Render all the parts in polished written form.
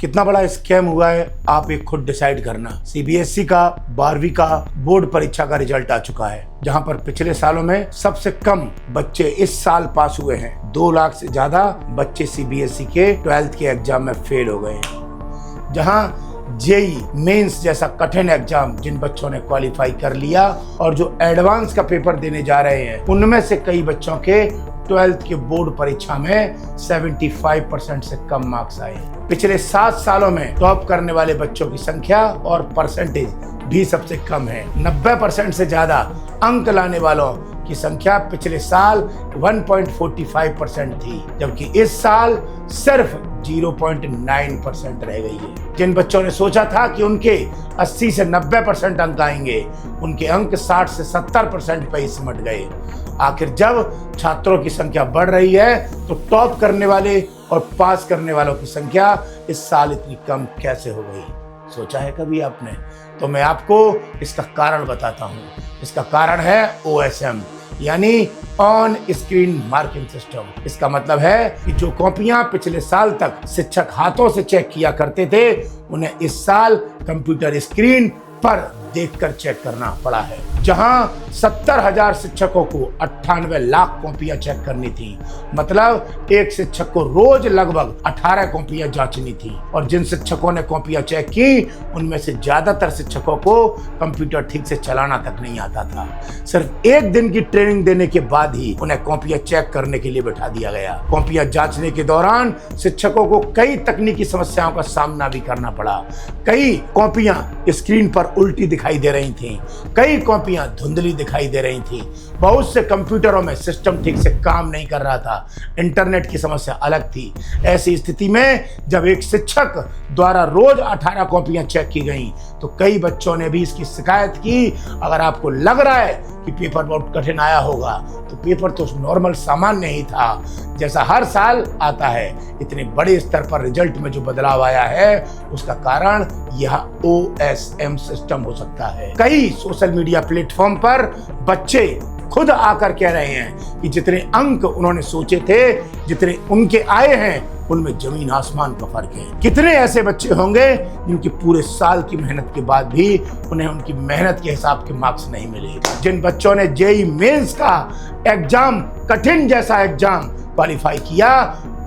कितना बड़ा स्कैम हुआ है आप एक खुद डिसाइड करना। सीबीएसई का 12वीं का बोर्ड परीक्षा का रिजल्ट आ चुका है, जहां पर पिछले सालों में सबसे कम बच्चे इस साल पास हुए हैं। 2 लाख से ज्यादा बच्चे सीबीएसई के 12th के एग्जाम में फेल हो गए हैं। जहां जेई मेंस जैसा कठिन एग्जाम जिन बच्चों ने क्वालिफाई कर लिया और जो एडवांस का पेपर देने जा रहे हैं, उनमें से कई बच्चों के 12th के बोर्ड परीक्षा में 75% से कम मार्क्स आए। पिछले 7 सालों में टॉप करने वाले बच्चों की संख्या और परसेंटेज भी सबसे कम है। 90% से ज्यादा अंक लाने वालों की संख्या पिछले साल 1.45% थी, जबकि इस साल सिर्फ 0.9% रह गई है। जिन बच्चों ने सोचा था कि उनके 80 से 90% अंक आएंगे, उनके अंक 60 से 70% पे ही सिमट गए। आखिर जब छात्रों की संख्या बढ़ रही है तो टॉप करने वाले और पास करने वालों की संख्या इस साल इतनी कम कैसे हो गई? सोचा है कभी आपने? तो मैं आपको इसका कारण बताता हूँ। इसका कारण है OSM यानी ऑन स्क्रीन मार्किंग सिस्टम। इसका मतलब है कि जो कॉपियां पिछले साल तक शिक्षक हाथों से चेक किया करते थे, उन्हें इस साल कंप्यूटर स्क्रीन पर देखकर चेक करना पड़ा है। जहां 70,000 शिक्षकों को 98 लाख कॉपियां चेक करनी थी, मतलब एक शिक्षक को रोज लगभग 18 कॉपियां जांचनी थी। और जिन शिक्षकों ने कॉपियां चेक की, उनमें से ज्यादातर शिक्षकों को कंप्यूटर ठीक से चलाना तक नहीं आता था। सिर्फ 1 दिन की ट्रेनिंग देने के बाद ही उन्हें कॉपियां चेक करने के लिए बैठा दिया गया। कॉपियां जांचने के दौरान शिक्षकों को कई तकनीकी समस्याओं का सामना भी करना पड़ा। कई कॉपियां स्क्रीन पर उल्टी दिखाई दे रही थी, कई कॉपियां धुंधली दिखाई दे रही थी, बहुत से कंप्यूटरों में सिस्टम ठीक से काम नहीं कर रहा था, इंटरनेट की समस्या अलग थी। ऐसी स्थिति में जब एक शिक्षक द्वारा रोज 18 कॉपियां चेक की गई, तो कई बच्चों ने भी इसकी शिकायत की। अगर आपको लग रहा है कि पेपर बहुत कठिन आया होगा, तो पेपर तो नॉर्मल सामान्य ही था, जैसा हर साल आता है। इतने बड़े स्तर पर रिजल्ट में जो बदलाव आया है, उसका कारण यह OSM सिस्टम हो सकता है। कई सोशल मीडिया प्लेटफॉर्म पर बच्चे खुद आकर कह रहे हैं कि जितने अंक उन्होंने सोचे थे, जितने उनके आए हैं, उनमें जमीन आसमान का फर्क है। कितने ऐसे बच्चे होंगे जिनकी पूरे साल की मेहनत के बाद भी उन्हें उनकी मेहनत के हिसाब के मार्क्स नहीं मिले। जिन बच्चों ने जेई मेंस का एग्जाम, कठिन जैसा एग्जाम क्वालिफाई किया,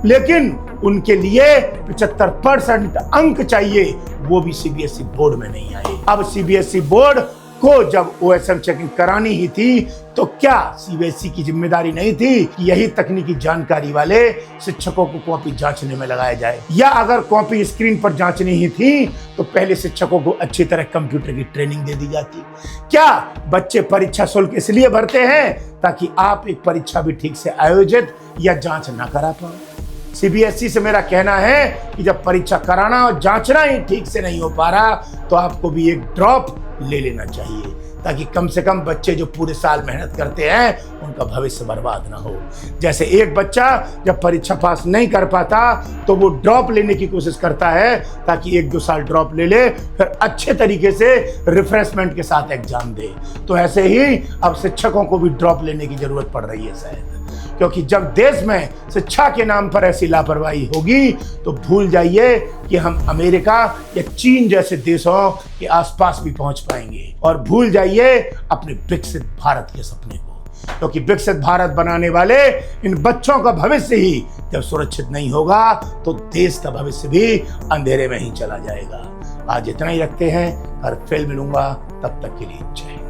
लेकिन उनके लिए 75% अंक चाहिए, वो भी सीबीएसई बोर्ड में नहीं आए। अब सीबीएसई बोर्ड को जब OSM चेकिंग करानी ही थी, तो क्या सीबीएसई की जिम्मेदारी नहीं थी कि यही तकनीकी जानकारी वाले शिक्षकों को कॉपी जांचने में लगाया जाए? या अगर कॉपी स्क्रीन पर जांचनी ही थी, तो पहले शिक्षकों को अच्छी तरह कंप्यूटर की ट्रेनिंग दे दी जाती? क्या बच्चे परीक्षा शुल्क इसलिए भरते हैं ताकि आप एक परीक्षा भी ठीक से आयोजित या जांच ना करा पाओ? सीबीएसई से मेरा कहना है कि जब परीक्षा कराना और जांचना ही ठीक से नहीं हो पा रहा, तो आपको भी एक ड्रॉप ले लेना चाहिए, ताकि कम से कम बच्चे जो पूरे साल मेहनत करते हैं, उनका भविष्य बर्बाद ना हो। जैसे एक बच्चा जब परीक्षा पास नहीं कर पाता, तो वो ड्रॉप लेने की कोशिश करता है, ताकि 1-2 साल ड्रॉप ले ले, फिर अच्छे तरीके से रिफ्रेशमेंट के साथ एग्जाम दे। तो ऐसे ही अब शिक्षकों को भी ड्रॉप लेने की जरूरत पड़ रही है शायद, क्योंकि जब देश में शिक्षा के नाम पर ऐसी लापरवाही होगी, तो भूल जाइए कि हम अमेरिका या चीन जैसे देशों के आसपास भी पहुंच पाएंगे। और भूल जाइए अपने विकसित भारत के सपने को, क्योंकि विकसित भारत बनाने वाले इन बच्चों का भविष्य ही जब सुरक्षित नहीं होगा, तो देश का भविष्य भी अंधेरे में ही चला जाएगा। आज इतना ही रखते हैं, और फिर मिलूंगा, तब तक के लिए जय हिंद।